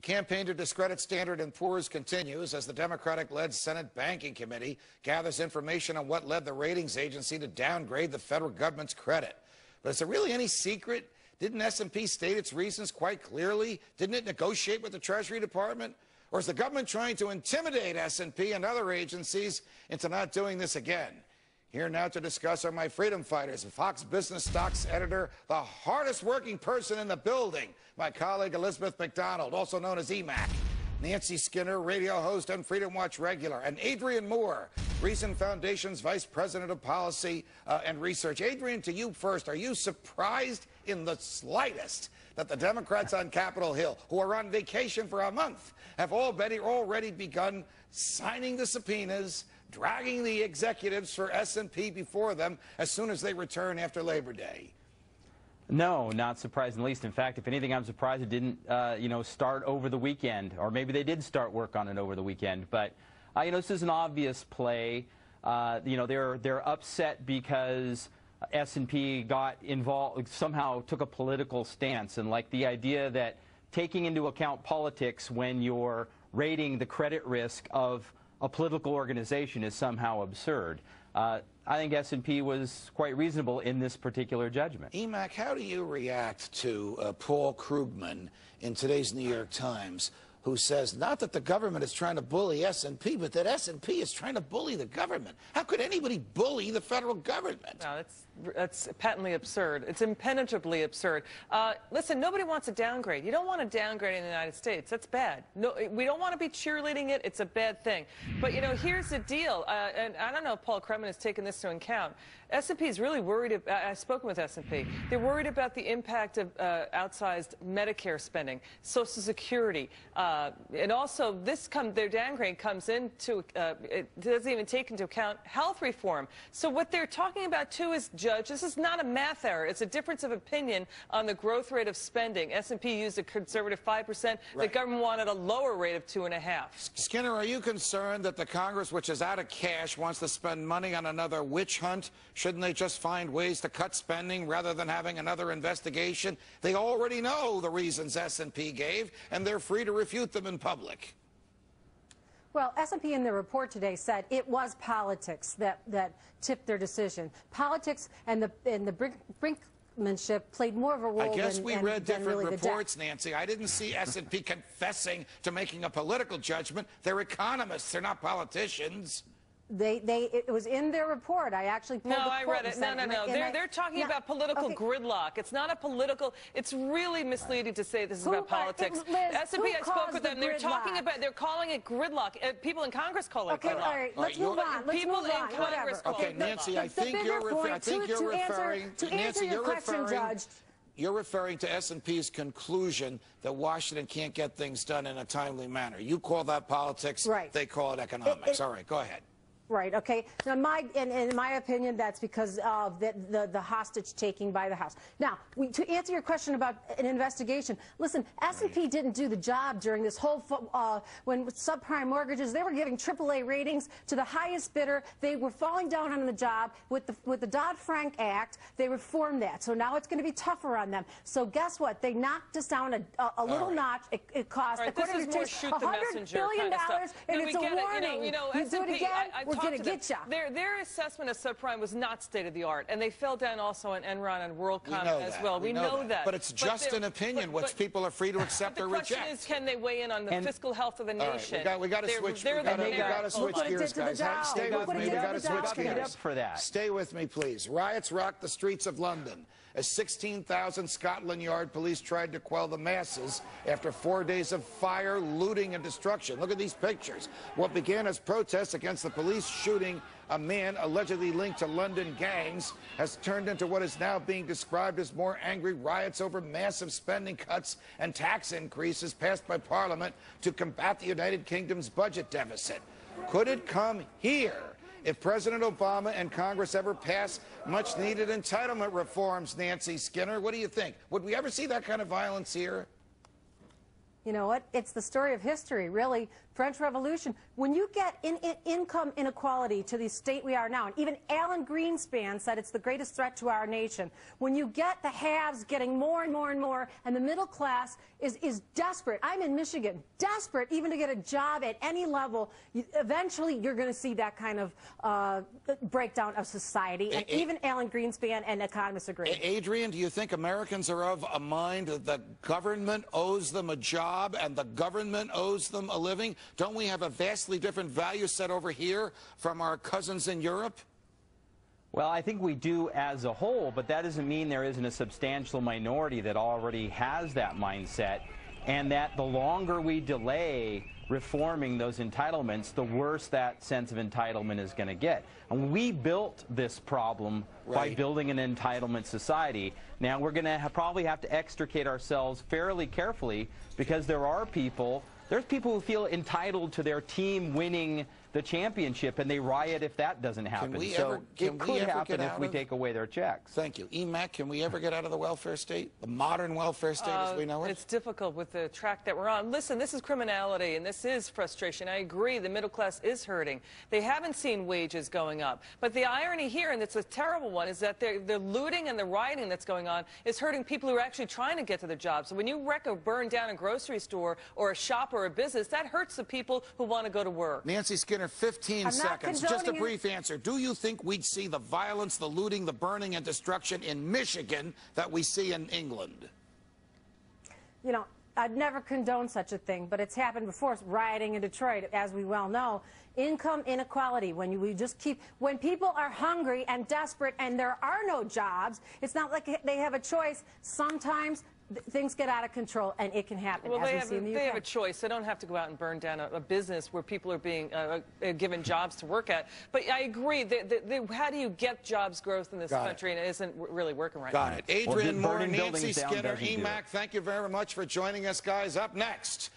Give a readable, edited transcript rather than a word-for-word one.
The campaign to discredit Standard & Poor's continues as the Democratic-led Senate Banking Committee gathers information on what led the ratings agency to downgrade the federal government's credit. But is there really any secret? Didn't S&P state its reasons quite clearly? Didn't it negotiate with the Treasury Department? Or is the government trying to intimidate S&P and other agencies into not doing this again? Here now to discuss are my freedom fighters, Fox Business Stocks editor, the hardest working person in the building, my colleague Elizabeth McDonald, also known as EMAC, Nancy Skinner, radio host and Freedom Watch regular, and Adrian Moore, Reason Foundation's Vice President of Policy and Research. Adrian, to you first, are you surprised in the slightest that the Democrats on Capitol Hill, who are on vacation for a month, have already begun signing the subpoenas, dragging the executives for S&P before them as soon as they return after Labor Day? No, not surprised in the least. In fact, if anything, I'm surprised it didn't, start over the weekend, or maybe they did start work on it over the weekend. But, this is an obvious play. They're upset because S&P got involved, somehow took a political stance, and like the idea that taking into account politics when you're rating the credit risk of a political organization is somehow absurd. I think S&P was quite reasonable in this particular judgment. EMAC, how do you react to Paul Krugman in today's New York Times, who says not that the government is trying to bully S&P, but that S&P is trying to bully the government? How could anybody bully the federal government? No, that's patently absurd. It's impenetrably absurd. Listen, nobody wants a downgrade. You don't want a downgrade in the United States. That's bad. No, we don't want to be cheerleading it. It's a bad thing. But, here's the deal. And I don't know if Paul Krugman has taken this into account. S&P is really worried. I've spoken with S&P. They're worried about the impact of outsized Medicare spending, Social Security, and also their downgrade comes into it doesn't even take into account health reform. So what they're talking about too is, Judge, this is not a math error. It's a difference of opinion on the growth rate of spending. S&P used a conservative 5%. Right. The government wanted a lower rate of 2.5%. Skinner, are you concerned that the Congress, which is out of cash, wants to spend money on another witch hunt? Shouldn't they just find ways to cut spending rather than having another investigation? They already know the reasons S&P gave, and they're free to refute them in public. Well, S&P in their report today said it was politics that tipped their decision. Politics and the brinkmanship played more of a role. I guess than, we and, read different really reports, Nancy. I didn't see S&P confessing to making a political judgment. They're economists. They're not politicians. It was in their report. I actually pulled the quote. No, I read it. No. They're talking about political gridlock. It's not a political. It's really misleading to say this is about politics. S&P, I spoke with them. They're talking about. They're calling it gridlock. People in Congress call it gridlock. Okay, all right. Let's move on. People in Congress call it gridlock. Nancy, I think you're referring. To answer your question, Judge. You're referring to S&P's conclusion that Washington can't get things done in a timely manner. You call that politics. Right. They call it economics. All right, go ahead. Right, okay. Now, in my opinion, that's because of the hostage taking by the House. Now, to answer your question about an investigation, listen, S&P didn't do the job during this whole, when subprime mortgages, they were giving AAA ratings to the highest bidder. They were falling down on the job. With the Dodd-Frank Act, they reformed that. So now it's going to be tougher on them. So guess what? They knocked us down a little notch. It cost, according to $100 billion, and it's a warning. You do it again, going to get you. Their assessment of subprime was not state-of-the-art, and they fell down also on Enron and WorldCom as well. We know that. But it's just an opinion, which people are free to accept or reject. The question is, can they weigh in on the fiscal health of the nation? We got to switch. We got to switch gears, guys. Stay with me. We got to switch gears. Stay with me, please. Riots rocked the streets of London as 16,000 Scotland Yard police tried to quell the masses after 4 days of fire, looting, and destruction. Look at these pictures. What began as protests against the police shooting a man allegedly linked to London gangs has turned into what is now being described as more angry riots over massive spending cuts and tax increases passed by Parliament to combat the United Kingdom's budget deficit. Could it come here if President Obama and Congress ever pass much-needed entitlement reforms, Nancy Skinner? What do you think? Would we ever see that kind of violence here? You know what? It's the story of history, really. French Revolution. when you get income inequality to the state we are now, and even Alan Greenspan said it's the greatest threat to our nation, when you get the haves getting more and more and more, and the middle class is desperate. I'm in Michigan, desperate even to get a job at any level. Eventually, you're going to see that kind of breakdown of society, and even Alan Greenspan and economists agree. Adrian, do you think Americans are of a mind that the government owes them a job and the government owes them a living? Don't we have a vastly different value set over here from our cousins in Europe? Well, I think we do as a whole, but that doesn't mean there isn't a substantial minority that already has that mindset, and that the longer we delay reforming those entitlements, the worse that sense of entitlement is going to get. And we built this problem by building an entitlement society. Now we're going to probably have to extricate ourselves fairly carefully, because there's people who feel entitled to their team winning the championship, and they riot if that doesn't happen. So it could happen if we take away their checks. Thank you. EMAC, can we ever get out of the welfare state, the modern welfare state as we know it? It's difficult with the track that we're on. Listen, this is criminality, and this is frustration. I agree, the middle class is hurting. They haven't seen wages going up. But the irony here, and it's a terrible one, is that the looting and the rioting that's going on is hurting people who are actually trying to get to their jobs. So when you wreck or burn down a grocery store or a shop or a business, that hurts the people who want to go to work. Nancy Skinner, 15 seconds. Just a brief answer. Do you think we'd see the violence, the looting, the burning, and destruction in Michigan that we see in England? You know, I'd never condone such a thing, but it's happened before. Rioting in Detroit, as we well know. Income inequality, when when people are hungry and desperate and there are no jobs, it's not like they have a choice. Sometimes things get out of control, and it can happen. Well, as we see in the UK. They have a choice. They don't have to go out and burn down a business where people are being given jobs to work at. But I agree. How do you get jobs growth in this country, and it isn't really working right now? Got it. Adrian Moore, Nancy Skinner, EMAC, thank you very much for joining us, guys. Up next,